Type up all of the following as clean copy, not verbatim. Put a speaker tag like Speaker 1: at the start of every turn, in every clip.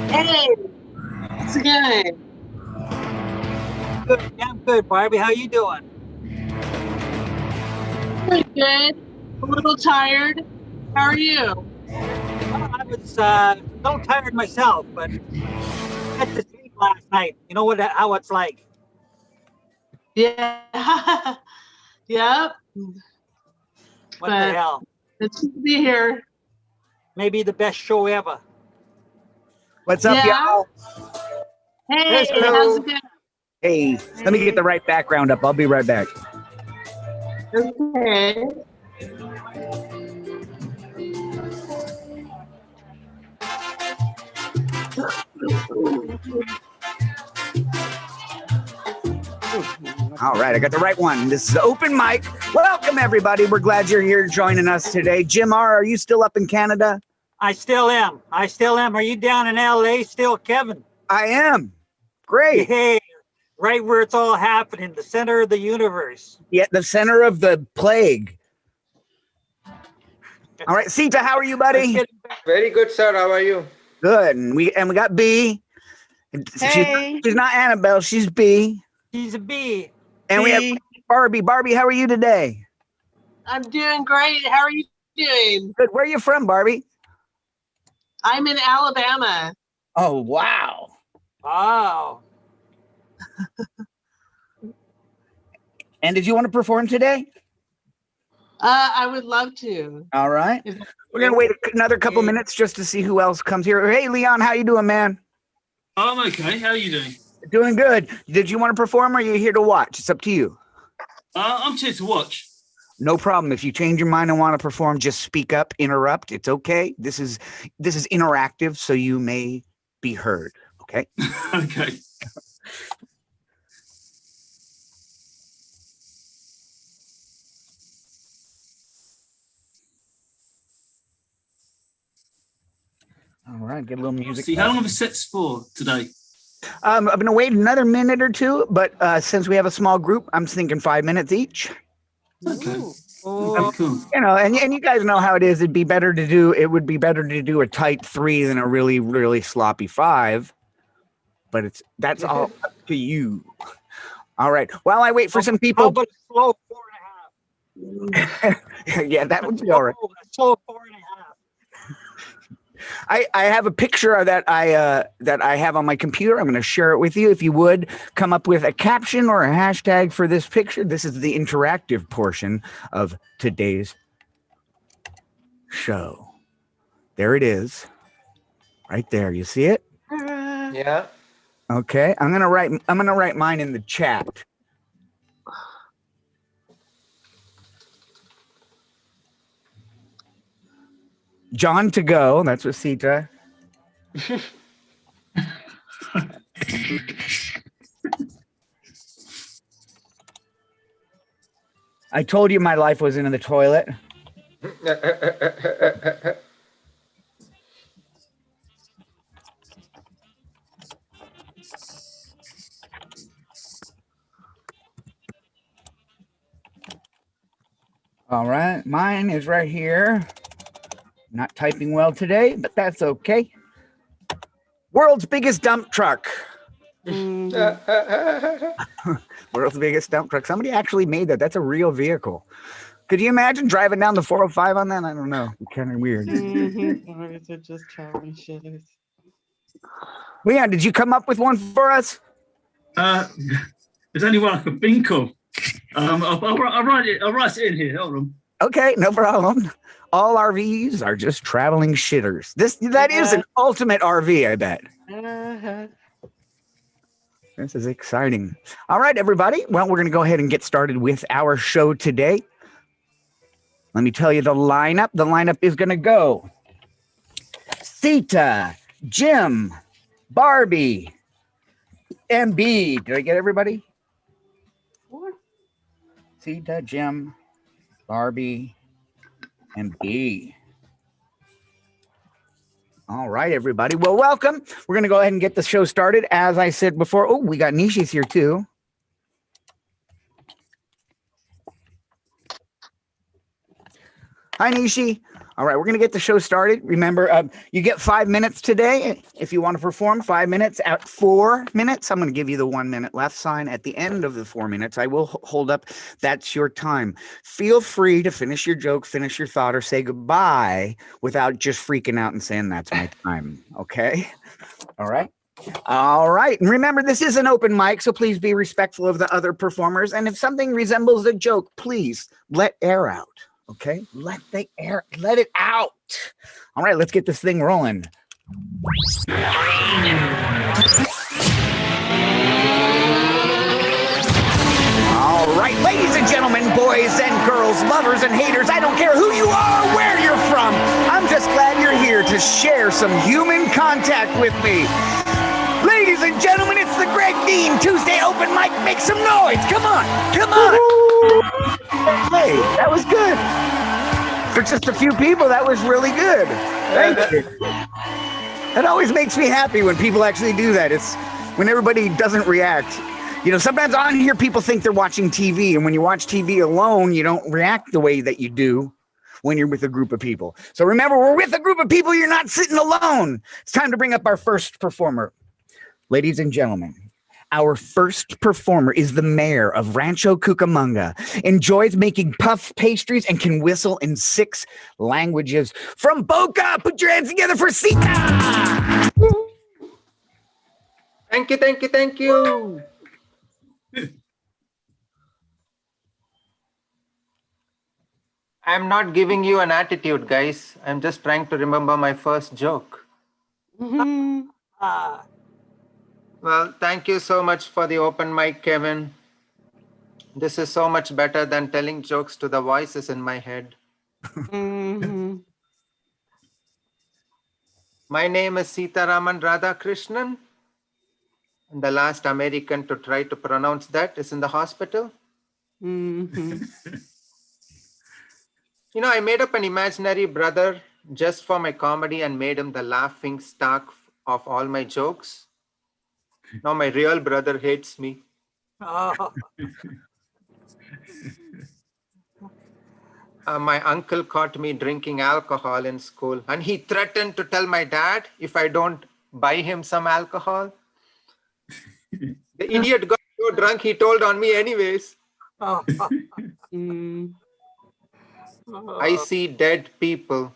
Speaker 1: Hey, how's it going?
Speaker 2: Good, damn good, Barbie. How you doing?
Speaker 1: Pretty good. A little tired. How are you?
Speaker 2: Well, I was a little tired myself, but had to sleep last night. You know how it's like.
Speaker 1: Yeah. Yep.
Speaker 2: What the
Speaker 1: But
Speaker 2: hell?
Speaker 1: it's good to be here.
Speaker 2: Maybe the best show ever.
Speaker 3: What's up,
Speaker 1: Yeah.
Speaker 3: y'all?
Speaker 2: There's
Speaker 1: Hey,
Speaker 2: Chris.
Speaker 1: how's
Speaker 3: Hello.
Speaker 1: it going?
Speaker 3: Hey, let me get
Speaker 1: Hey.
Speaker 3: the right background up. I'll be right back.
Speaker 1: Okay.
Speaker 3: All right, I got the right one. This is open mic. Welcome, everybody. We're glad you're here joining us today. Jim R., are you still up in Canada?
Speaker 2: I still am. I still am. Are you down in L.A. still, Kevin?
Speaker 3: I am. Great.
Speaker 2: Hey, right where it's all happening, the center of the universe.
Speaker 3: Yeah, the center of the plague. All right, Sita, how are you,
Speaker 2: Let's
Speaker 3: buddy?
Speaker 2: get back.
Speaker 4: Very good, sir. How are you?
Speaker 3: Good. And we got B.
Speaker 1: Hey.
Speaker 3: She's not Annabelle. She's B.
Speaker 2: She's a bee.
Speaker 3: And we have
Speaker 1: B.
Speaker 3: Barbie. Barbie, how are you today?
Speaker 1: I'm doing great. How are you doing?
Speaker 3: Good. Where are you from, Barbie?
Speaker 1: I'm in Alabama.
Speaker 3: Oh, wow.
Speaker 2: Wow.
Speaker 3: And did you want to perform today?
Speaker 1: I would love to.
Speaker 3: All right.
Speaker 1: Is that
Speaker 3: We're going to wait another couple minutes just to see who else comes here. Hey, Leon, how you doing, man?
Speaker 5: I'm okay. How are you doing?
Speaker 3: Doing good. Did you want to perform or are you here to watch? It's up to you.
Speaker 5: I'm here to watch.
Speaker 3: No problem. If you change your mind and want to perform, just speak up, interrupt. It's okay. This is interactive, so you may be heard. Okay.
Speaker 5: Okay.
Speaker 3: All right. Get a little music.
Speaker 5: See, how long are the sets for today?
Speaker 3: I'm going to wait another minute or two, but since we have a small group, I'm thinking 5 minutes each.
Speaker 5: Okay.
Speaker 1: Ooh.
Speaker 5: Okay, cool.
Speaker 3: You know, and you guys know how it is. It would be better to do a tight 3 than a really, really sloppy 5. But that's all up to you. All right. While I wait for some
Speaker 2: How
Speaker 3: people.
Speaker 2: about a slow 4.5?
Speaker 3: Yeah, that would be all right.
Speaker 2: A slow 4.5.
Speaker 3: I have a picture that I have on my computer. I'm going to share it with you. If you would come up with a caption or a hashtag for this picture. This is the interactive portion of today's show. There it is. Right there. You see it?
Speaker 4: Yeah.
Speaker 3: Okay. I'm going to write mine in the chat. John to go. That's what Sita. I told you my life was in the toilet. All right. Mine is right here. Not typing well today, but that's okay. World's biggest dump truck. World's biggest dump truck. Somebody actually made that. That's a real vehicle. Could you imagine driving down the 405 on that? I don't know. Kind of weird.
Speaker 6: Or is it just counting shitters?
Speaker 3: Leon, did you come up with one for us?
Speaker 5: There's only one I can think of. I'll write it in here. Hold on.
Speaker 3: Okay, no problem. All RVs are just traveling shitters. That is an ultimate RV, I bet. This is exciting. All right, everybody. Well, we're going to go ahead and get started with our show today. Let me tell you the lineup. The lineup is going to go Sita, Jim, Barbie, MB. Did I get everybody? Sita, Jim, Barbie, and B. All right, everybody. Well, welcome. We're going to go ahead and get the show started. As I said before, oh, we got Nishi's here too. Hi, Nishi. All right, we're going to get the show started. Remember, you get 5 minutes today. If you want to perform 5 minutes at 4 minutes, I'm going to give you the 1 minute left sign at the end of the 4 minutes. I will hold up. That's your time. Feel free to finish your joke, finish your thought, or say goodbye without just freaking out and saying that's my time. Okay? All right. All right. And remember, this is an open mic, so please be respectful of the other performers. And if something resembles a joke, please let air out. Okay? Let it out. All right, let's get this thing rolling. All right, ladies and gentlemen, boys and girls, lovers and haters, I don't care who you are or where you're from. I'm just glad you're here to share some human contact with me. Ladies and gentlemen, it's the Greg Dean Tuesday open mic. Make some noise. Come on. Come on. Hey, that was good. For just a few people, that was really good. Thank you. That always makes me happy when people actually do that. It's when everybody doesn't react. You know, sometimes on here, people think they're watching TV. And when you watch TV alone, you don't react the way that you do when you're with a group of people. So remember, we're with a group of people. You're not sitting alone. It's time to bring up our first performer. Ladies and gentlemen, our first performer is the mayor of Rancho Cucamonga, enjoys making puff pastries, and can whistle in 6 languages. From Boca, put your hands together for Sita!
Speaker 4: Thank you, thank you, thank you. I'm not giving you an attitude, guys. I'm just trying to remember my first joke. Well, thank you so much for the open mic, Kevin. This is so much better than telling jokes to the voices in my head. My name is Sitaraman Radhakrishnan. And the last American to try to pronounce that is in the hospital. You know, I made up an imaginary brother just for my comedy and made him the laughing stock of all my jokes. Now my real brother hates me. My uncle caught me drinking alcohol in school, and he threatened to tell my dad if I don't buy him some alcohol. The idiot got so drunk he told on me anyways. I see dead people.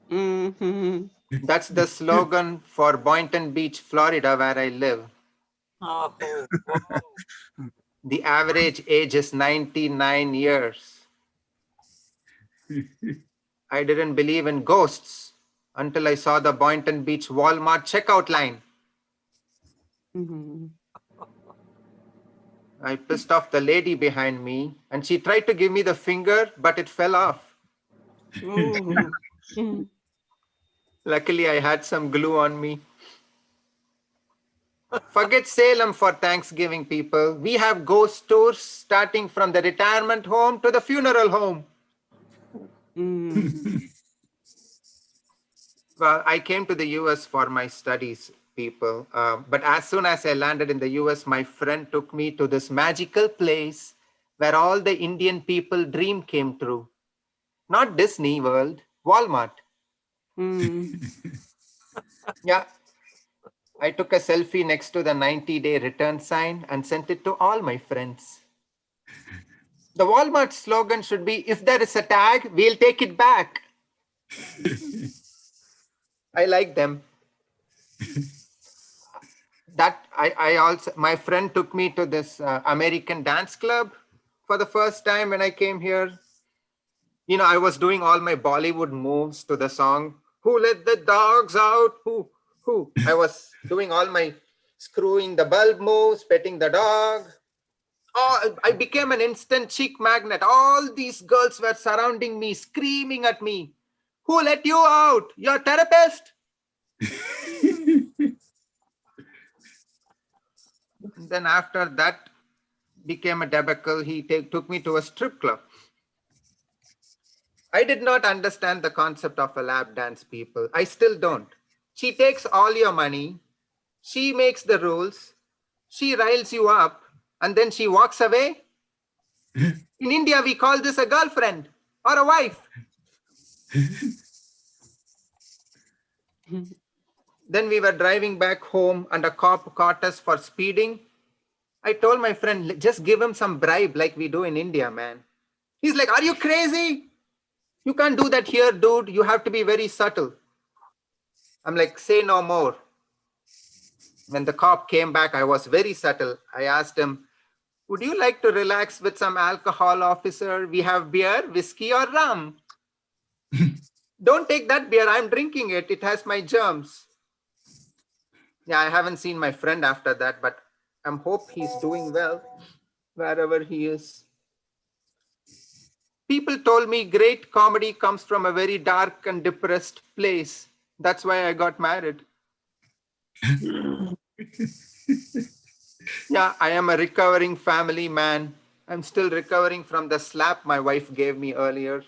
Speaker 4: That's the slogan for Boynton Beach, Florida, where I live. The average age is 99 years. I didn't believe in ghosts until I saw the Boynton Beach Walmart checkout line. I pissed off the lady behind me and she tried to give me the finger, but it fell off. Luckily, I had some glue on me. Forget Salem for Thanksgiving, people. We have ghost tours starting from the retirement home to the funeral home. Well, I came to the US for my studies, people. But as soon as I landed in the US, my friend took me to this magical place where all the Indian people dream came true. Not Disney World, Walmart. Yeah. I took a selfie next to the 90-day return sign and sent it to all my friends. The Walmart slogan should be, if there is a tag, we'll take it back. I like them. My friend took me to this American dance club for the first time when I came here. You know, I was doing all my Bollywood moves to the song, Who Let the Dogs Out? Who? I was doing all my screwing the bulb moves, petting the dog. Oh, I became an instant chick magnet. All these girls were surrounding me, screaming at me. Who let you out? Your therapist? Then after that became a debacle, he took me to a strip club. I did not understand the concept of a lap dance, people. I still don't. She takes all your money. She makes the rules. She riles you up and then she walks away. In India, we call this a girlfriend or a wife. Then we were driving back home and a cop caught us for speeding. I told my friend, just give him some bribe like we do in India, man. He's like, are you crazy? You can't do that here, dude. You have to be very subtle. I'm like, say no more. When the cop came back, I was very subtle. I asked him, would you like to relax with some alcohol, officer? We have beer, whiskey, or rum. Don't take that beer. I'm drinking it. It has my germs. Yeah, I haven't seen my friend after that, but I hope he's doing well wherever he is. People told me great comedy comes from a very dark and depressed place. That's why I got married. Yeah, I am a recovering family man. I'm still recovering from the slap my wife gave me earlier.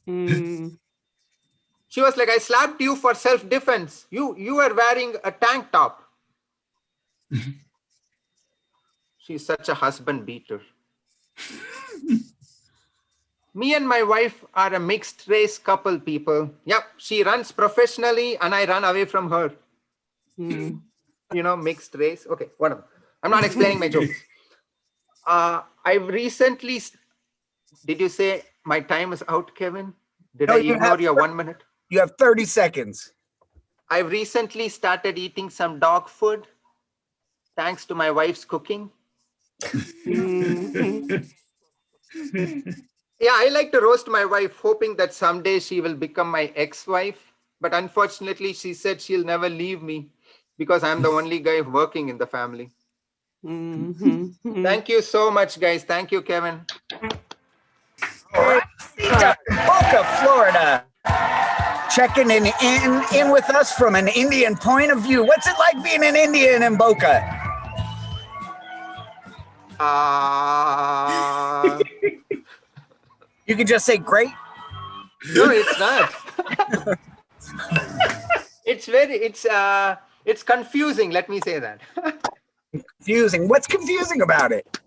Speaker 4: She was like, I slapped you for self-defense. You were wearing a tank top. She's such a husband beater. Me and my wife are a mixed race couple, people. Yep, she runs professionally and I run away from her. You know, mixed race. Okay, whatever. I'm not explaining my jokes. I recently, did you say my time is out, Kevin? Did
Speaker 3: No,
Speaker 4: I
Speaker 3: you
Speaker 4: ignore
Speaker 3: have-
Speaker 4: your 1 minute?
Speaker 3: You have 30 seconds.
Speaker 4: I've recently started eating some dog food thanks to my wife's cooking. Yeah, I like to roast my wife, hoping that someday she will become my ex-wife. But unfortunately, she said she'll never leave me because I'm the only guy working in the family. Thank you so much, guys. Thank you, Kevin.
Speaker 3: Rosita from Boca, Florida. Checking in with us from an Indian point of view. What's it like being an Indian in Boca? You can just say great.
Speaker 4: No, it's not. It's confusing. Let me say that.
Speaker 3: Confusing. What's confusing about it?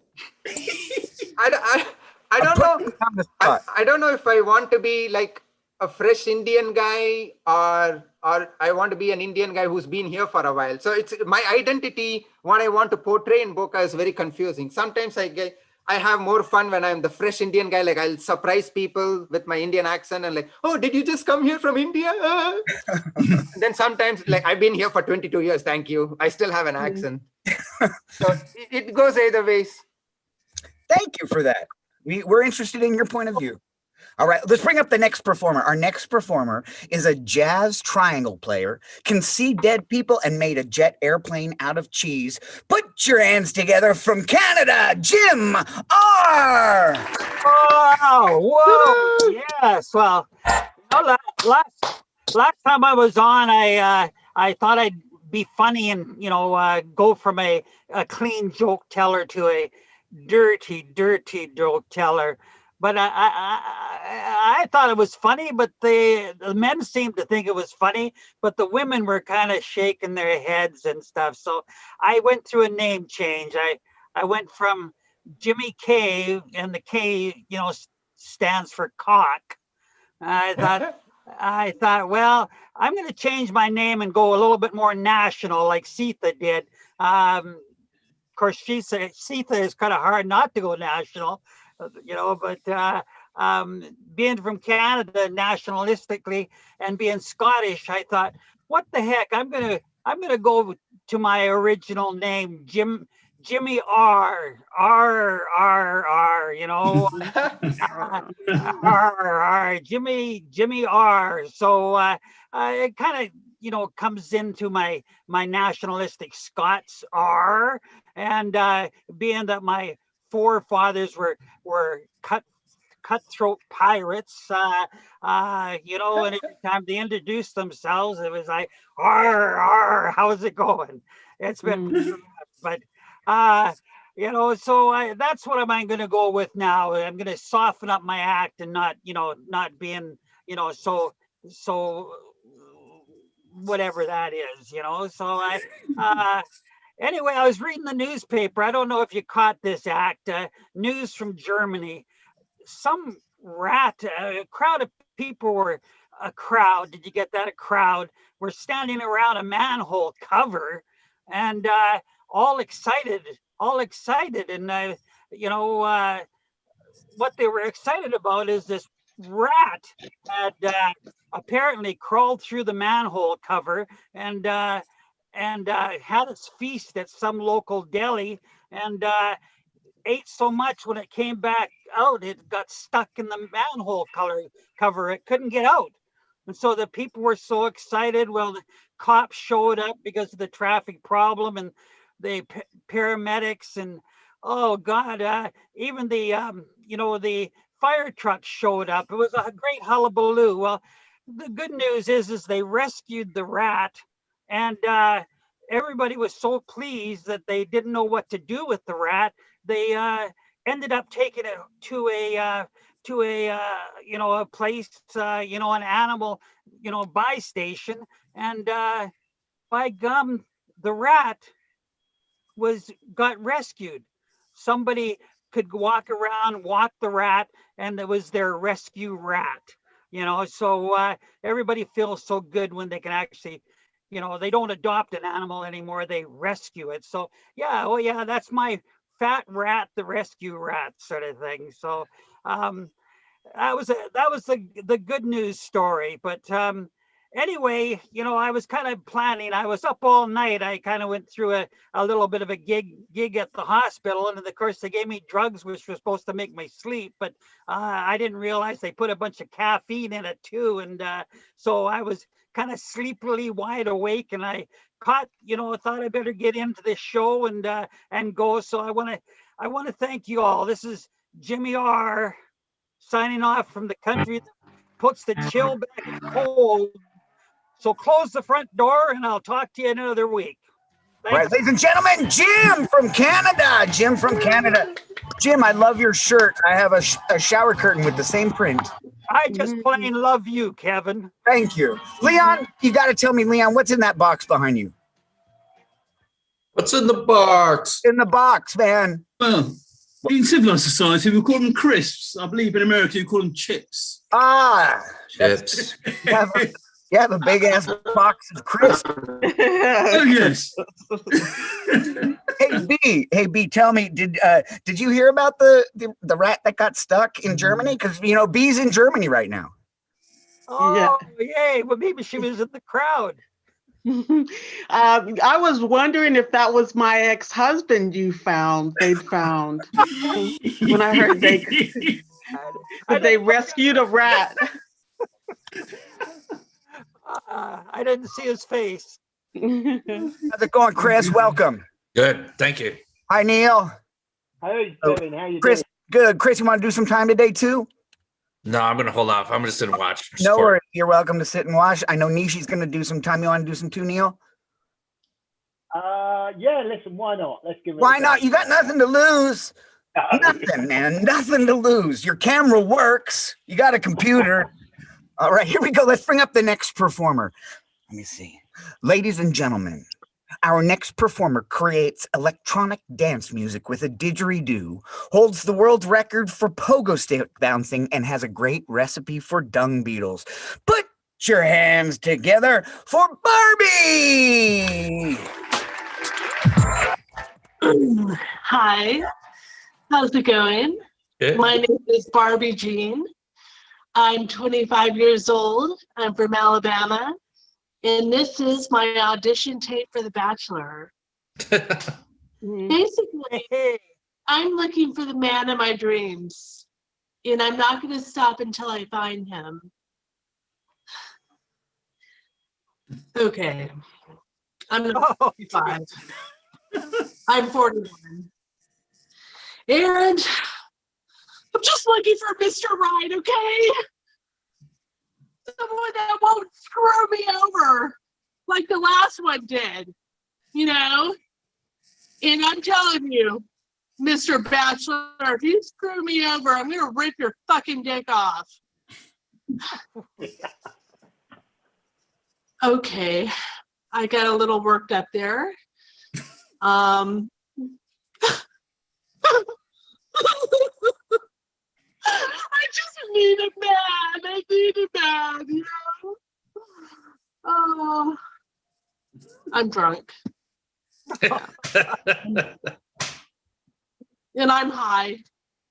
Speaker 4: I don't know. I don't know if I want to be like a fresh Indian guy or I want to be an Indian guy who's been here for a while. So it's my identity, what I want to portray in Boca is very confusing. Sometimes I have more fun when I'm the fresh Indian guy. Like I'll surprise people with my Indian accent and like, oh, did you just come here from India? And then sometimes like I've been here for 22 years. Thank you. I still have an accent. So it goes either ways.
Speaker 3: Thank you for that. We're interested in your point of view. All right, let's bring up the next performer. Our next performer is a jazz triangle player, can see dead people, and made a jet airplane out of cheese. Put your hands together from Canada, Jim R.
Speaker 2: Oh, whoa, yes. Well, last time I was on, I thought I'd be funny and go from a clean joke teller to a dirty joke teller. But I thought it was funny, but the men seemed to think it was funny, but the women were kind of shaking their heads and stuff. So I went through a name change. I went from Jimmy K, and the K, stands for cock. I thought, well, I'm going to change my name and go a little bit more national, like Sita did. Of course, Sita is kind of hard not to go national. But being from Canada nationalistically and being Scottish, I thought, what the heck? I'm gonna go to my original name, Jimmy R. Jimmy R. So it kind of comes into my nationalistic Scots R, and being that my forefathers were cutthroat pirates, and every time they introduced themselves, it was like, "Arr, how's it going?" It's been, but so that's what I'm going to go with now. I'm going to soften up my act and not being, so whatever that is, So anyway, I was reading the newspaper. I don't know if you caught this act. News from Germany. Some rat, a crowd of people were a crowd. Did you get that? A crowd. We're standing around a manhole cover, and all excited. And you know, what they were excited about is this rat had apparently crawled through the manhole cover and had its feast at some local deli, and ate so much when it came back out, it got stuck in the manhole cover. It couldn't get out. And so the people were so excited. Well, the cops showed up because of the traffic problem, and the paramedics, and oh God, even the you know, the fire truck showed up. It was a great hullabaloo. Well, the good news is they rescued the rat, and everybody was so pleased that they didn't know what to do with the rat. They ended up taking it to a you know, a place, you know, an animal, you know, buy station, and by gum, the rat got rescued. Somebody could walk around, walk the rat, and it was their rescue rat. You know, so everybody feels so good when they can actually, you know, they don't adopt an animal anymore, they rescue it. So yeah, oh yeah, that's my fat rat, the rescue rat sort of thing. So that was the good news story. But anyway, you know, I was kind of planning. I was up all night. I kind of went through a little bit of a gig at the hospital, and of course they gave me drugs which were supposed to make me sleep, but I didn't realize they put a bunch of caffeine in it too, and so I was kind of sleepily wide awake, and I thought I better get into this show and go. So I want to thank you all. This is Jimmy R signing off from the country that puts the chill back in cold. So close the front door, and I'll talk to you another week. Thanks.
Speaker 3: Right, ladies and gentlemen, Jim from Canada. Jim from Canada. Jim, I love your shirt. I have a shower curtain with the same print.
Speaker 2: I just plain love you, Kevin.
Speaker 3: Thank you. Leon, you got to tell me, Leon, what's in that box behind you?
Speaker 7: What's in the box?
Speaker 3: In the box, man.
Speaker 5: Well, in civilized society, we call them crisps. I believe in America, you call them chips.
Speaker 3: Ah,
Speaker 7: Chips.
Speaker 3: you have a big ass box of crisps.
Speaker 5: Oh, yes.
Speaker 3: Hey B, tell me, did you hear about the rat that got stuck in Germany? Because you know B's in Germany right now.
Speaker 2: Oh, yay! Well, maybe she was in the crowd.
Speaker 6: I was wondering if that was my ex-husband they'd found when I heard they rescued a rat.
Speaker 3: I didn't see his face. How's it going, Chris? Welcome.
Speaker 7: Good, thank you.
Speaker 3: Hi, Neil.
Speaker 8: Hey, Kevin, how you
Speaker 3: Chris,
Speaker 8: doing?
Speaker 3: good. Chris, you want to do some time today too?
Speaker 7: No, I'm going to hold off. I'm going to sit and watch.
Speaker 3: No worries. You're welcome to sit and watch. I know Nishi's going to do some time. You want to do some too, Neil?
Speaker 8: Yeah, listen, why not? Let's give it
Speaker 3: Why not? You got nothing to lose. Nothing, man. Nothing to lose. Your camera works. You got a computer. All right, here we go. Let's bring up the next performer. Let me see. Ladies and gentlemen, our next performer creates electronic dance music with a didgeridoo, holds the world record for pogo stick bouncing, and has a great recipe for dung beetles. Put your hands together for Barbie!
Speaker 1: Hi, how's it going?
Speaker 7: Good.
Speaker 1: My name is Barbie Jean. I'm 25 years old. I'm from Alabama. And this is my audition tape for The Bachelor. Basically, I'm looking for the man of my dreams. And I'm not going to stop until I find him. Okay. I'm not 45. I'm 41. And I'm just looking for Mr. Right, okay? Someone that won't screw me over like the last one did, you know? And I'm telling you, Mr. Bachelor, if you screw me over, I'm going to rip your fucking dick off. Okay, I got a little worked up there. I just need a man. I need a man, you know? Oh, I'm drunk. And I'm high.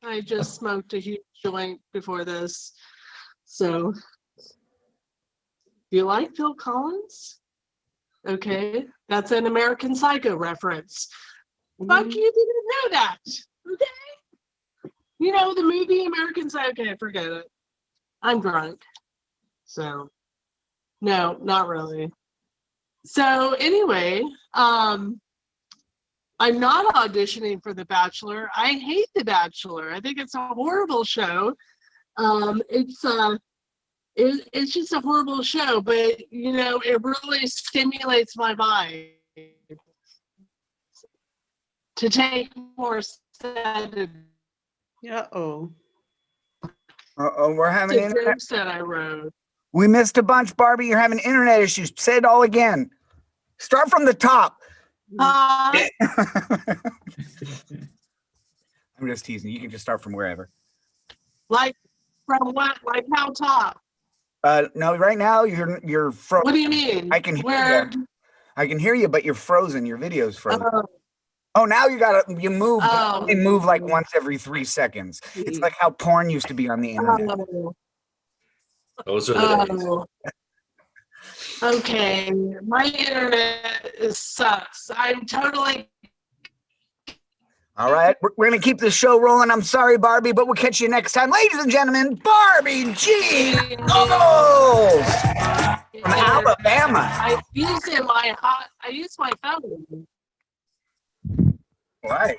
Speaker 1: I just smoked a huge joint before this. So, do you like Phil Collins? Okay, that's an American Psycho reference. Fuck, you didn't know that. Okay. You know, the movie American Psycho, okay, forget it. I'm drunk. So, no, not really. So anyway, I'm not auditioning for The Bachelor. I hate The Bachelor. I think it's a horrible show. It's just a horrible show, but you know, it really stimulates my mind to take more sedatives.
Speaker 6: Uh-oh.
Speaker 3: We're having
Speaker 1: The
Speaker 3: internet.
Speaker 1: jokes that I wrote.
Speaker 3: We missed a bunch, Barbie. You're having internet issues. Say it all again. Start from the top. I'm just teasing. You can just start from wherever.
Speaker 1: Like from what? Like how top?
Speaker 3: No, right now you're frozen.
Speaker 1: What do you mean?
Speaker 3: I can hear
Speaker 1: Where?
Speaker 3: you. I can hear you, but you're frozen. Your video's frozen.
Speaker 1: Oh,
Speaker 3: Oh, now you move.
Speaker 1: Oh.
Speaker 3: You move like once every 3 seconds. It's like how porn used to be on the internet.
Speaker 1: oh,
Speaker 7: Those are the days.
Speaker 1: oh. Okay, my internet sucks. I'm totally.
Speaker 3: All right, we're gonna keep the show rolling. I'm sorry, Barbie, but we'll catch you next time, ladies and gentlemen. Barbie G. Goggles from Alabama.
Speaker 1: I use my phone.
Speaker 3: Right.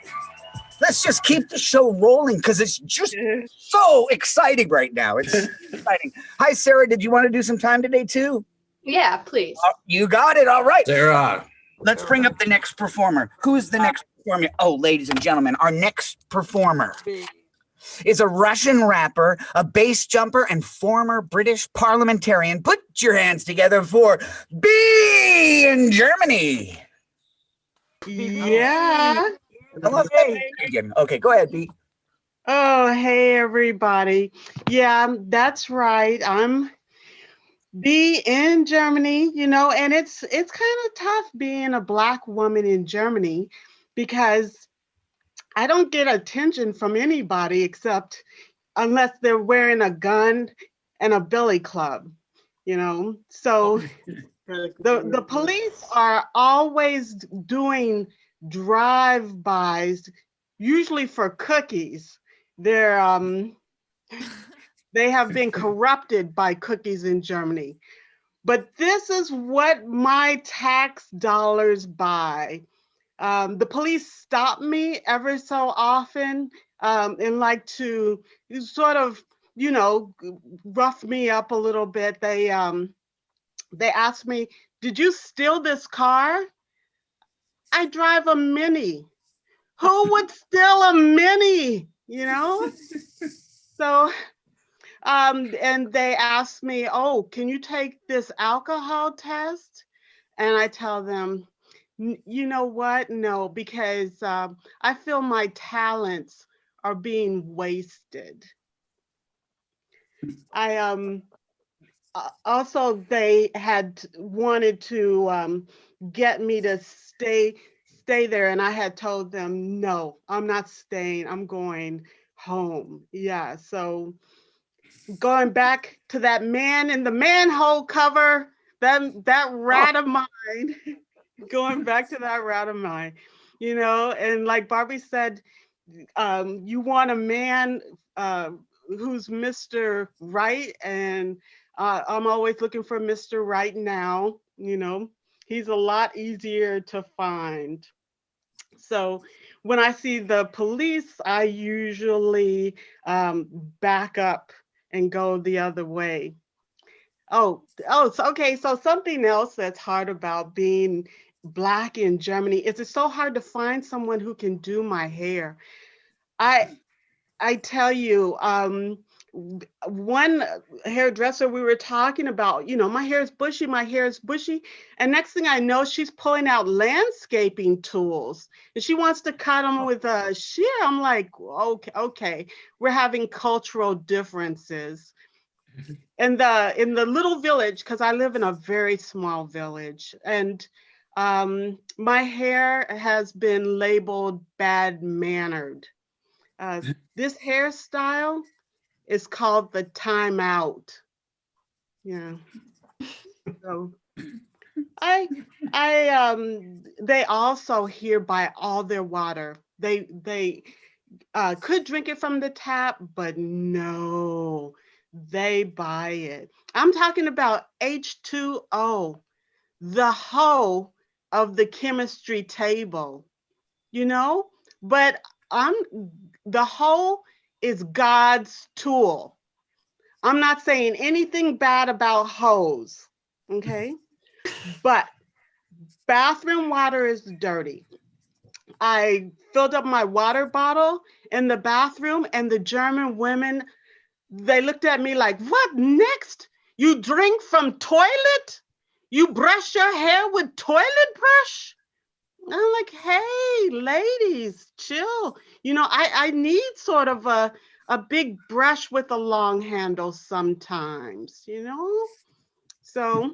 Speaker 3: Let's just keep the show rolling because it's just so exciting right now. It's exciting. Hi, Sarah. Did you want to do some time today too?
Speaker 9: Yeah, please.
Speaker 3: You got it. All right.
Speaker 7: Sarah.
Speaker 3: Let's bring up the next performer. Who is the next performer? Oh, ladies and gentlemen, our next performer is a Russian rapper, a bass jumper, and former British parliamentarian. Put your hands together for B in Germany.
Speaker 6: Yeah.
Speaker 3: Okay, go ahead, B.
Speaker 6: Oh, hey, everybody. Yeah, that's right. I'm B in Germany, you know, and it's kind of tough being a Black woman in Germany because I don't get attention from anybody except unless they're wearing a gun and a billy club, you know. So the police are always doing drive-bys, usually for cookies. They have been corrupted by cookies in Germany. But this is what my tax dollars buy. The police stop me ever so often and like to sort of, you know, rough me up a little bit. They ask me, "Did you steal this car?" I drive a Mini. Who would steal a Mini? You know? So, and they asked me, "Oh, can you take this alcohol test?" And I tell them, you know what? No, because I feel my talents are being wasted. Also, they had wanted to get me to stay there, and I had told them, no, I'm not staying. I'm going home. Yeah, so going back to that man in the manhole cover, that rat of mine, going back to that rat of mine, you know, and like Barbie said, you want a man who's Mr. Right, and I'm always looking for Mr. Right now, you know. He's a lot easier to find. So when I see the police, I usually back up and go the other way. So okay, so something else that's hard about being Black in Germany is it's so hard to find someone who can do my hair. I tell you, one hairdresser we were talking about, my hair is bushy, my hair is bushy. And next thing I know, she's pulling out landscaping tools and she wants to cut them with a shear. I'm like, okay, we're having cultural differences. In the little village, because I live in a very small village, and my hair has been labeled bad mannered. This hairstyle is called the timeout. Yeah. So they also here buy all their water. They could drink it from the tap, but no, they buy it. I'm talking about H2O, the hoe of the chemistry table, but the hoe is God's tool. I'm not saying anything bad about hoes, okay? But bathroom water is dirty. I filled up my water bottle in the bathroom and the German women, they looked at me like, what next? You drink from toilet? You brush your hair with toilet brush? I'm like, hey, ladies, chill. I need sort of a big brush with a long handle sometimes, So,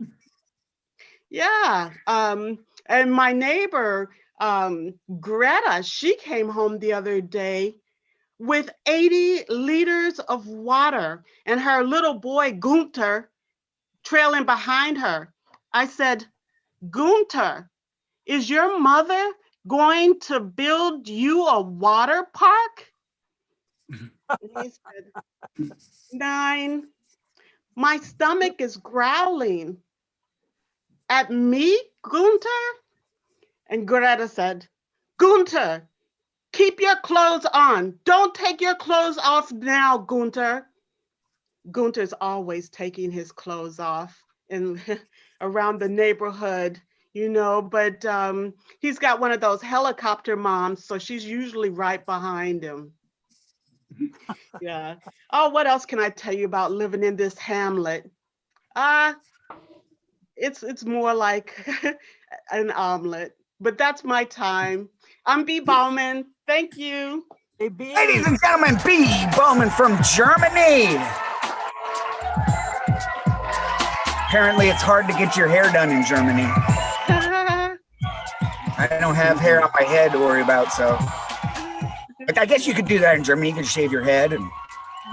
Speaker 6: yeah. And my neighbor, Greta, she came home the other day with 80 liters of water and her little boy, Gunther, trailing behind her. I said, Gunther, is your mother going to build you a water park? And he said, 9. My stomach is growling. At me, Gunther? And Greta said, Gunther, keep your clothes on. Don't take your clothes off now, Gunther. Gunther's always taking his clothes off in around the neighborhood, but he's got one of those helicopter moms, so she's usually right behind him. Yeah. Oh, what else can I tell you about living in this hamlet? It's more like an omelet, but that's my time. I'm B. Bauman. Thank you.
Speaker 2: Hey, B.
Speaker 3: Ladies and gentlemen, B. Bowman from Germany. Apparently, it's hard to get your hair done in Germany. I don't have hair on my head to worry about, so. But I guess you could do that in Germany. You could shave your head.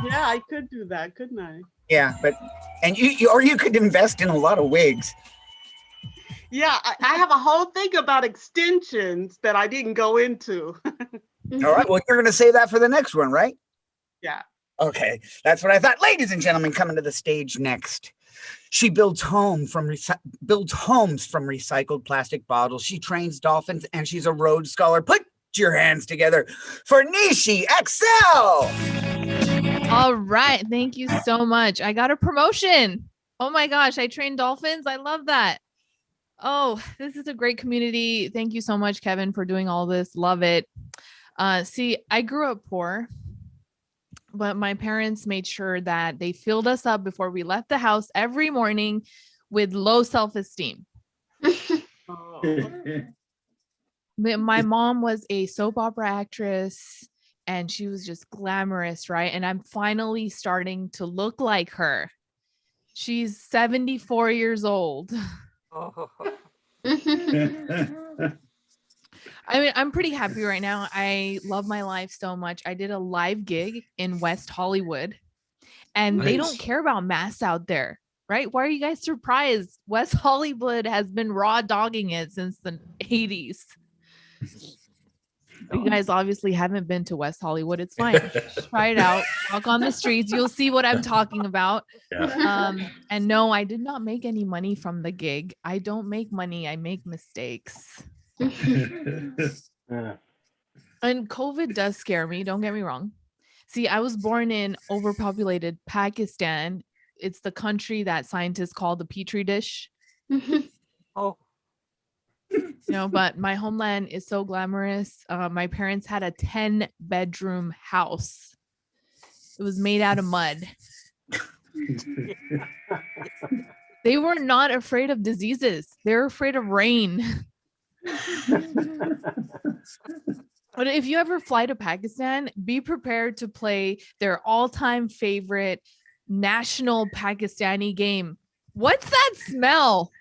Speaker 6: Yeah, I could do that, couldn't I?
Speaker 3: Yeah, and you could invest in a lot of wigs.
Speaker 6: Yeah, I have a whole thing about extensions that I didn't go into.
Speaker 3: All right, well, you're going to say that for the next one, right?
Speaker 6: Yeah.
Speaker 3: Okay, that's what I thought. Ladies and gentlemen, coming to the stage next. She builds homes from recycled plastic bottles. She trains dolphins, and she's a Rhodes Scholar. Put your hands together for Nishi Excel.
Speaker 9: All right, thank you so much. I got a promotion. Oh my gosh, I train dolphins. I love that. Oh, this is a great community. Thank you so much, Kevin, for doing all this. Love it. See, I grew up poor, but my parents made sure that they filled us up before we left the house every morning with low self-esteem. My mom was a soap opera actress and she was just glamorous, right? And I'm finally starting to look like her. She's 74 years old.
Speaker 2: Oh.
Speaker 9: I mean, I'm pretty happy right now. I love my life so much. I did a live gig in West Hollywood and they don't care about masks out there, right? Why are you guys surprised? West Hollywood has been raw dogging it since the 80s. You guys obviously haven't been to West Hollywood. It's fine. Just try it out. Walk on the streets. You'll see what I'm talking about.
Speaker 7: Yeah.
Speaker 9: And no, I did not make any money from the gig. I don't make money. I make mistakes.
Speaker 8: Yeah.
Speaker 9: And COVID does scare me. Don't get me wrong. See, I was born in overpopulated Pakistan. It's the country that scientists call the petri dish.
Speaker 2: Oh.
Speaker 9: But my homeland is so glamorous. My parents had a 10-bedroom house It was made out of mud. They were not afraid of diseases. They're afraid of rain. But if you ever fly to Pakistan, be prepared to play their all-time favorite national Pakistani game. What's that smell?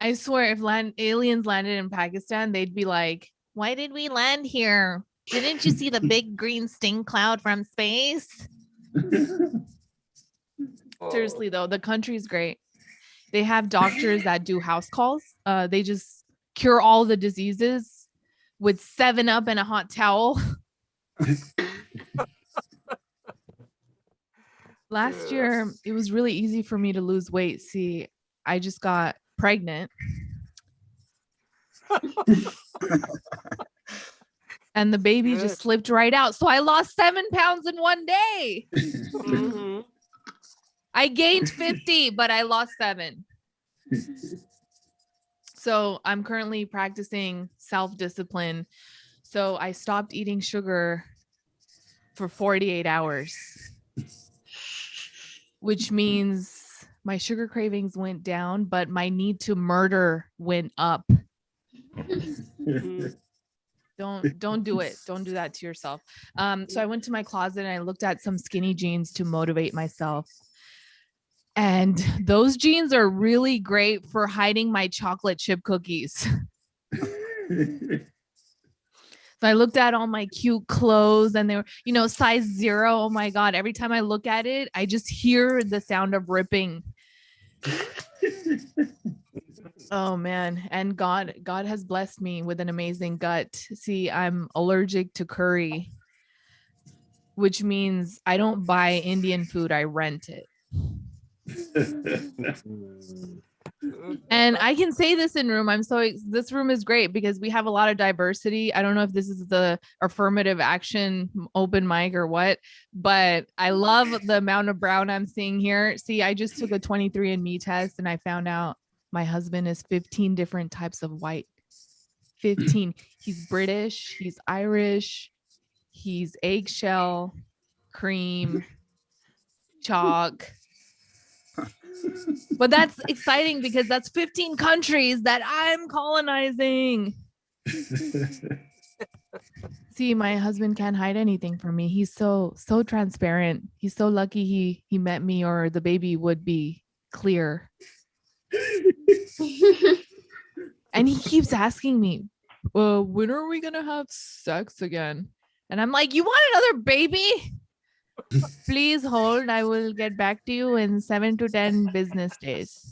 Speaker 9: I swear, if aliens landed in Pakistan, they'd be like, "Why did we land here? Didn't you see the big green sting cloud from space?" Seriously, though, the country's great. They have doctors that do house calls. They just cure all the diseases with 7-Up and a hot towel. Last year, it was really easy for me to lose weight. See, I just got pregnant. And the baby just slipped right out. So I lost 7 pounds in one day.
Speaker 6: Mhm.
Speaker 9: I gained 50, but I lost 7. So I'm currently practicing self-discipline. So I stopped eating sugar for 48 hours, which means my sugar cravings went down, but my need to murder went up.
Speaker 6: Mhm.
Speaker 9: Don't do it. Don't do that to yourself. So I went to my closet and I looked at some skinny jeans to motivate myself. And those jeans are really great for hiding my chocolate chip cookies. So I looked at all my cute clothes and they were, size 0. Oh my God. Every time I look at it, I just hear the sound of ripping. Oh man. And God has blessed me with an amazing gut. See, I'm allergic to curry, which means I don't buy Indian food. I rent it. And I can say this in room. This room is great because we have a lot of diversity. I don't know if this is the affirmative action open mic or what, but I love the amount of brown I'm seeing here. See, I just took a 23andMe test and I found out my husband is 15 different types of white. 15. He's British, he's Irish, he's eggshell, cream, chalk. But that's exciting because that's 15 countries that I'm colonizing. See, my husband can't hide anything from me. He's so transparent. He's so lucky he met me, or the baby would be clear. And he keeps asking me, when are we gonna have sex again? And I'm like, you want another baby? Please hold. I will get back to you in 7 to 10 business days.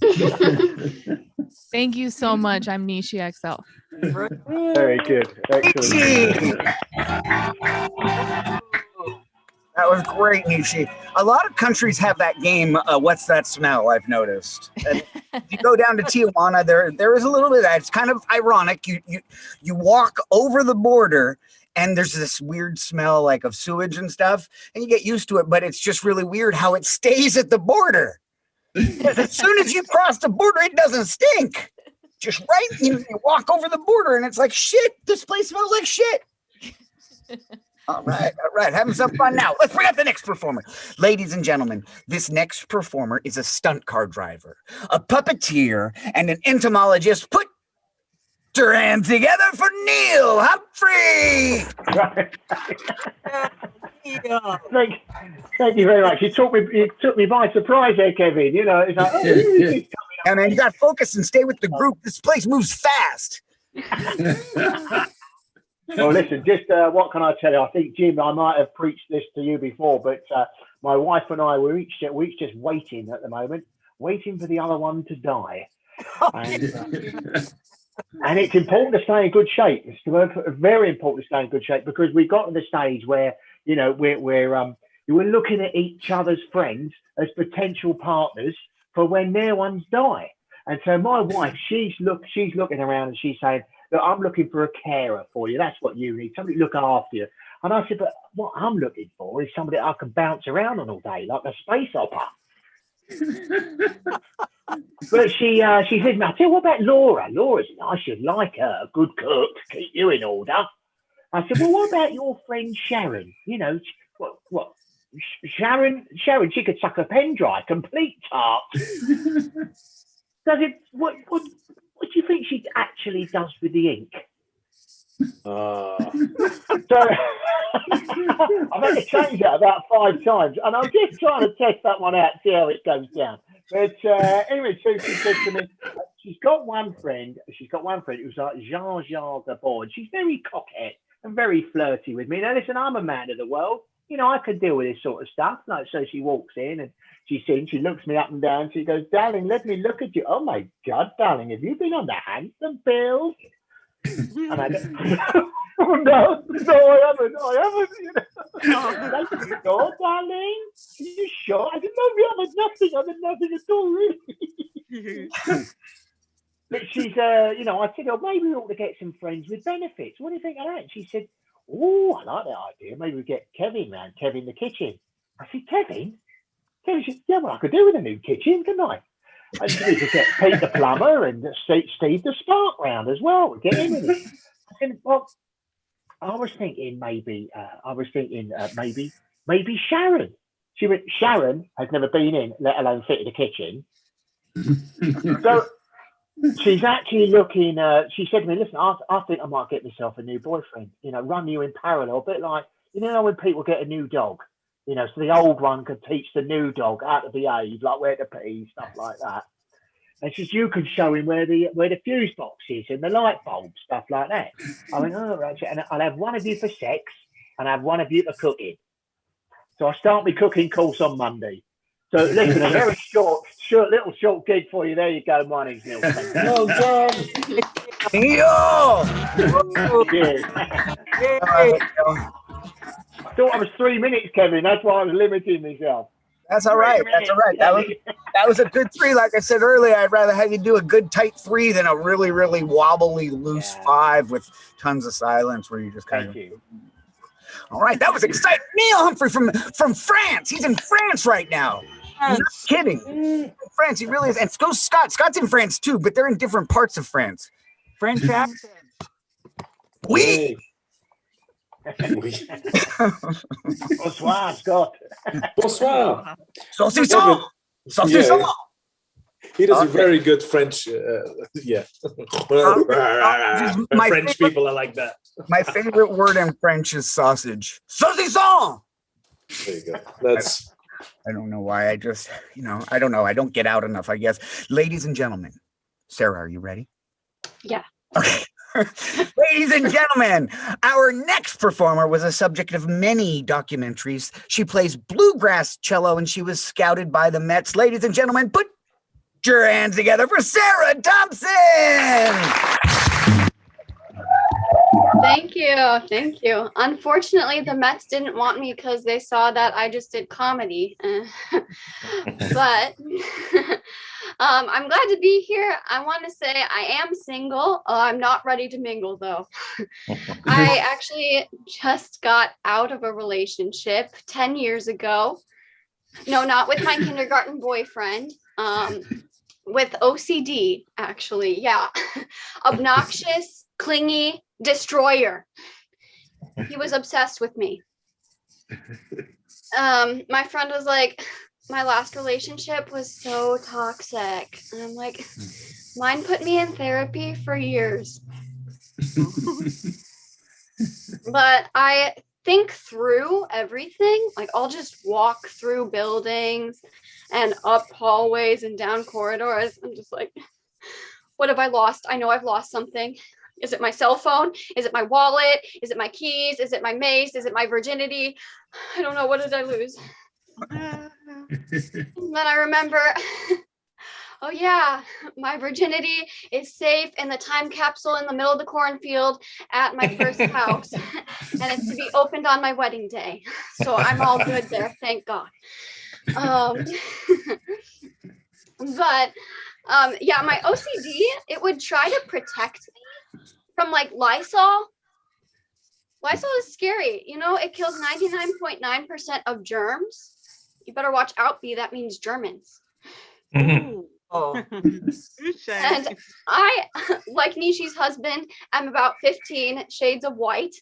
Speaker 9: Thank you so much. I'm Nishi XL.
Speaker 8: Very good. Excellent.
Speaker 3: That was great, Nishi. A lot of countries have that game, What's That Smell, I've noticed. And if you go down to Tijuana, there is a little bit of that. It's kind of ironic. You walk over the border and there's this weird smell like of sewage and stuff, and you get used to it, but it's just really weird how it stays at the border. As soon as you cross the border, it doesn't stink. Just right, you walk over the border and it's like, shit, this place smells like shit. All right. Having some fun now. Let's bring up the next performer. Ladies and gentlemen, this next performer is a stunt car driver, a puppeteer, and an entomologist. Put your hands together for Neil Humphrey.
Speaker 8: Right. Thank you very much. You took me by surprise there, Kevin. It's like, oh, who is this coming up?
Speaker 3: Yeah, man, you got to focus and stay with the group. This place moves fast.
Speaker 8: Well, listen, just what can I tell you? I think, Jim, I might have preached this to you before, but my wife and I, we're each just waiting at the moment, waiting for the other one to die. And it's important to stay in good shape. It's very important to stay in good shape because we've got to the stage where, we're looking at each other's friends as potential partners for when their ones die. And so my wife, she's looking around and she's saying, look, I'm looking for a carer for you. That's what you need, somebody to look after you. And I said, but what I'm looking for is somebody I can bounce around on all day, like a space opera. But she said, Matthew, what about Laura? Laura's nice, you'd like her, a good cook, keep you in order. I said, well, what about your friend Sharon? You know, what? Sharon, she could suck a pen dry, complete tart. Does it? What do you think she actually does with the ink? So I've had to change that about 5 times, and I'm just trying to test that one out, see how it goes down. But anyway, so she said to me, she's got one friend who's like Jean-Jacques Gabor. She's very coquette and very flirty with me. Now, listen, I'm a man of the world. You know, I can deal with this sort of stuff. Like, so she walks in and she looks me up and down. She goes, darling, let me look at you. Oh my God, darling, have you been on the handsome pills? And I go, oh, no, I haven't. You know. That's sure, darling. Are you sure? I said, no, I've had nothing at all, really. But she's, you know, I said, oh, maybe we ought to get some friends with benefits. What do you think of that? And she said, oh, I like that idea. Maybe we get Kevin round, Kevin the kitchen. I said, Kevin? Kevin said, yeah, well, I could do with a new kitchen, couldn't I? And we could get Pete the plumber and Steve the spark round as well. Get in with it. I said, well, I was thinking maybe Sharon. She went, Sharon has never been in, let alone fitted a kitchen. So she's actually looking, she said to me, listen, I think I might get myself a new boyfriend, you know, run you in parallel, a bit like, you know, when people get a new dog, you know, so the old one could teach the new dog how to behave, like where to pee, stuff like that. And she says, you can show him where the fuse box is and the light bulb, stuff like that. I went, oh, right. And I'll have one of you for sex and I'll have one of you for cooking. So I start my cooking course on Monday. So listen, a very short gig for you. There you go. My name's Neil.
Speaker 3: Well done.
Speaker 8: I thought I was 3 minutes, Kevin. That's why I was limiting myself.
Speaker 3: That's all right. That's all right. That was a good 3. Like I said earlier, I'd rather have you do a good tight 3 than a really, really wobbly loose 5 with tons of silence where you just kind of. All right, that was exciting. Neil Humphrey from France. He's in France right now. I'm not kidding. France, he really is. And go Scott. Scott's in France too, but they're in different parts of France.
Speaker 2: French accent.
Speaker 3: Oui.
Speaker 8: Bonsoir, Scott.
Speaker 7: Bonsoir.
Speaker 3: Saucisson. Saucisson.
Speaker 7: Yeah. He does a very good French. Yeah. French people are like that.
Speaker 3: My favorite word in French is sausage. Saucisson.
Speaker 7: There you go. That's.
Speaker 3: I don't know why. I just, you know, I don't know. I don't get out enough, I guess. Ladies and gentlemen, Sarah, are you ready?
Speaker 10: Yeah.
Speaker 3: Okay. Ladies and gentlemen, our next performer was a subject of many documentaries. She plays bluegrass cello and she was scouted by the Mets. Ladies and gentlemen, put your hands together for Sarah Thompson.
Speaker 10: Thank you. Unfortunately, the Mets didn't want me because they saw that I just did comedy. But I'm glad to be here. I want to say I am single. I'm not ready to mingle, though. I actually just got out of a relationship 10 years ago. No, not with my kindergarten boyfriend. With OCD, actually. Yeah. Obnoxious, clingy, destroyer. He was obsessed with me. My friend was like, my last relationship was so toxic. And I'm like, mine put me in therapy for years. But I think through everything. Like, I'll just walk through buildings and up hallways and down corridors. I'm just like, what have I lost? I know I've lost something. Is it my cell phone? Is it my wallet? Is it my keys? Is it my mace? Is it my virginity? I don't know. What did I lose? And then I remember, oh yeah, my virginity is safe in the time capsule in the middle of the cornfield at my first house. And it's to be opened on my wedding day. So I'm all good there, thank God. Yeah, my OCD, it would try to protect me from like Lysol. Lysol is scary. You know, it kills 99.9% of germs. You better watch out, B. That means Germans.
Speaker 7: Mm-hmm.
Speaker 2: Oh,
Speaker 6: Touche.
Speaker 10: And I, like Nishi's husband, am about 15 shades of white,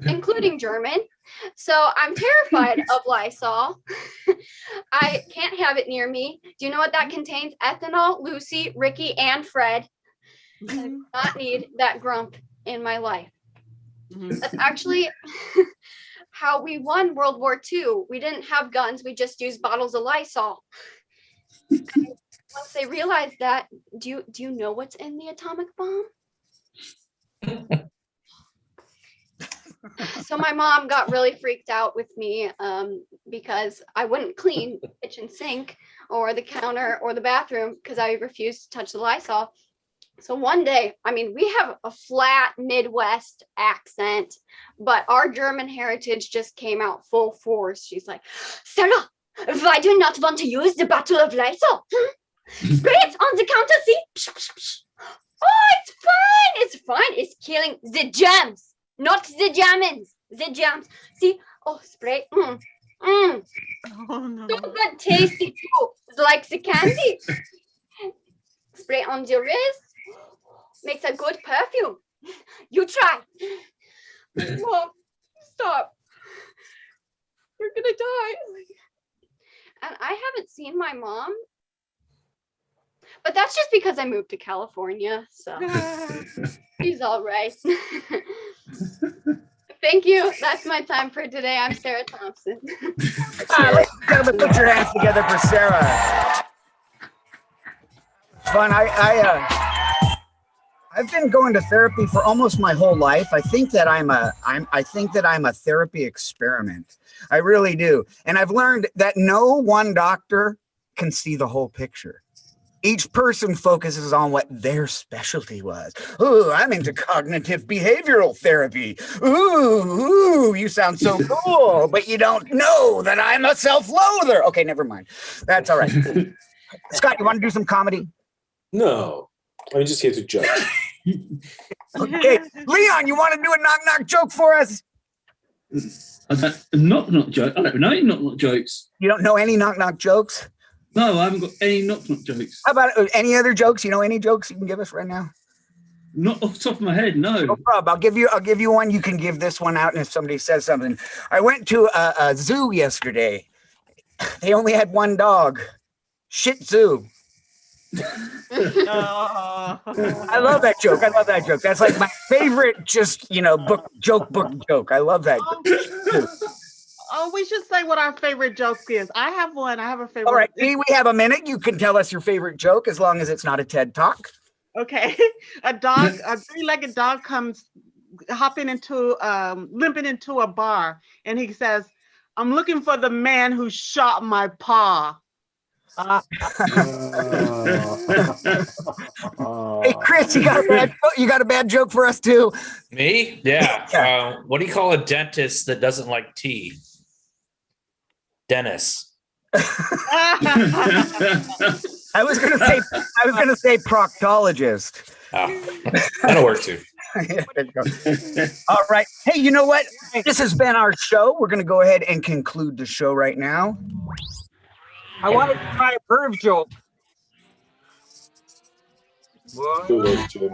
Speaker 10: including German. So I'm terrified of Lysol. I can't have it near me. Do you know what that contains? Ethanol, Lucy, Ricky, and Fred. I do not need that grump in my life. That's actually how we won World War II. We didn't have guns. We just used bottles of Lysol. Once they realized that, do you know what's in the atomic bomb? So my mom got really freaked out with me because I wouldn't clean the kitchen sink or the counter or the bathroom because I refused to touch the Lysol. So one day, I mean, we have a flat Midwest accent, but our German heritage just came out full force. She's like, Sarah, why do you not want to use the bottle of Lysol? Spray it on the counter, see? Oh, it's fine. It's fine. It's killing the germs, not the Germans. The germs. See? Oh, spray.
Speaker 6: Oh no.
Speaker 10: So good, tasty too. It's like the candy. Spray on your wrist. Makes a good perfume. You try. Mom, stop. You're gonna die. And I haven't seen my mom. But that's just because I moved to California. So she's all right. Thank you. That's my time for today. I'm Sarah Thompson.
Speaker 3: Ladies and gentlemen, put your hands together for Sarah. Fun. I've been going to therapy for almost my whole life. I think that I'm a therapy experiment. I really do. And I've learned that no one doctor can see the whole picture. Each person focuses on what their specialty was. Ooh, I'm into cognitive behavioral therapy. Ooh, you sound so cool, but you don't know that I'm a self-loather. Okay, never mind. That's all right. Scott, you want to do some comedy?
Speaker 7: No, I'm just here to judge.
Speaker 3: Okay, Leon, you want to do a knock-knock joke for us?
Speaker 5: Knock-knock joke? I don't know any knock-knock jokes.
Speaker 3: You don't know any knock-knock jokes?
Speaker 5: No, I haven't got any knock-knock jokes.
Speaker 3: How about any other jokes? You know any jokes you can give us right now?
Speaker 5: Not off the top of my head, no.
Speaker 3: No problem. I'll give you one. You can give this one out, and if somebody says something. I went to a zoo yesterday. They only had one dog. Shih Tzu. I love that joke. That's like my favorite, book joke. I love that.
Speaker 6: Oh, we should say what our favorite joke is. I have one. I have a favorite.
Speaker 3: All right, we have a minute. You can tell us your favorite joke as long as it's not a TED Talk.
Speaker 6: Okay. A three-legged dog comes limping into a bar, and he says, "I'm looking for the man who shot my paw."
Speaker 3: Hey, Chris, you got a bad joke for us too?
Speaker 11: Me? Yeah. What do you call a dentist that doesn't like tea? Dennis.
Speaker 3: I was gonna say proctologist.
Speaker 11: Oh, that'll work too.
Speaker 3: All right. Hey, you know what? This has been our show. We're gonna go ahead and conclude the show right now.
Speaker 2: I wanted to try a perv joke.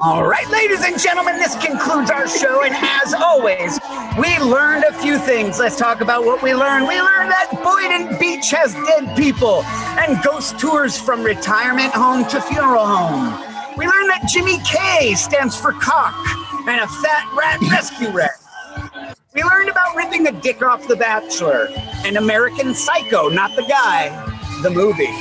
Speaker 3: All right, ladies and gentlemen, this concludes our show. And as always, we learned a few things. Let's talk about what we learned. We learned that Boynton Beach has dead people and ghost tours from retirement home to funeral home. We learned that Jimmy K stands for cock and a fat rat rescue rat. We learned about ripping the dick off The Bachelor and American Psycho, not the guy, the movie.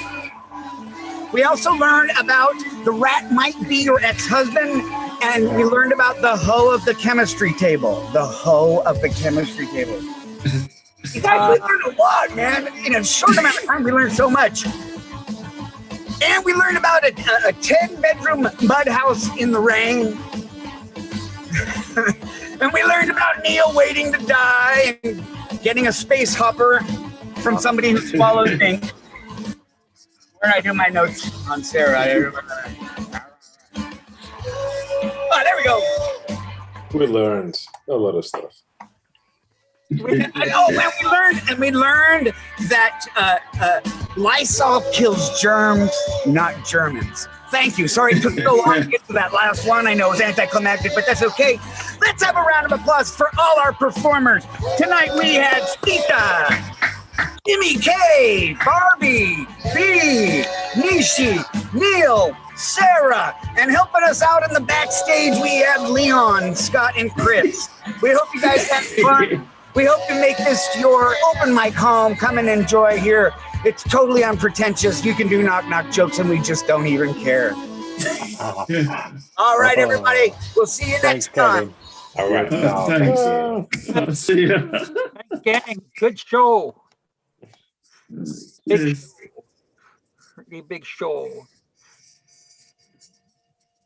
Speaker 3: We also learned about the rat might be your ex-husband, and we learned about the hoe of the chemistry table. The hoe of the chemistry table. You guys, we learned a lot, man. In a short amount of time, we learned so much. And we learned about a 10-bedroom mud house in the rain. And we learned about Neil waiting to die and getting a space hopper from somebody who swallowed ink. Where did I do my notes on Sarah? Oh, there we go.
Speaker 7: We learned a lot of stuff.
Speaker 3: We learned that Lysol kills germs, not Germans. Thank you. Sorry it took so long to get to that last one. I know it was anticlimactic, but that's okay. Let's have a round of applause for all our performers. Tonight we had Sita, Jimmy K, Barbie, B, Nishi, Neil, Sarah, and helping us out in the backstage we have Leon, Scott, and Chris. We hope you guys had fun. We hope to make this your open mic home. Come and enjoy here. It's totally unpretentious. You can do knock-knock jokes, and we just don't even care. All right, everybody. We'll see you next time.
Speaker 11: All right.
Speaker 5: Thanks. See you.
Speaker 2: Thanks, gang. Good show. Pretty big show.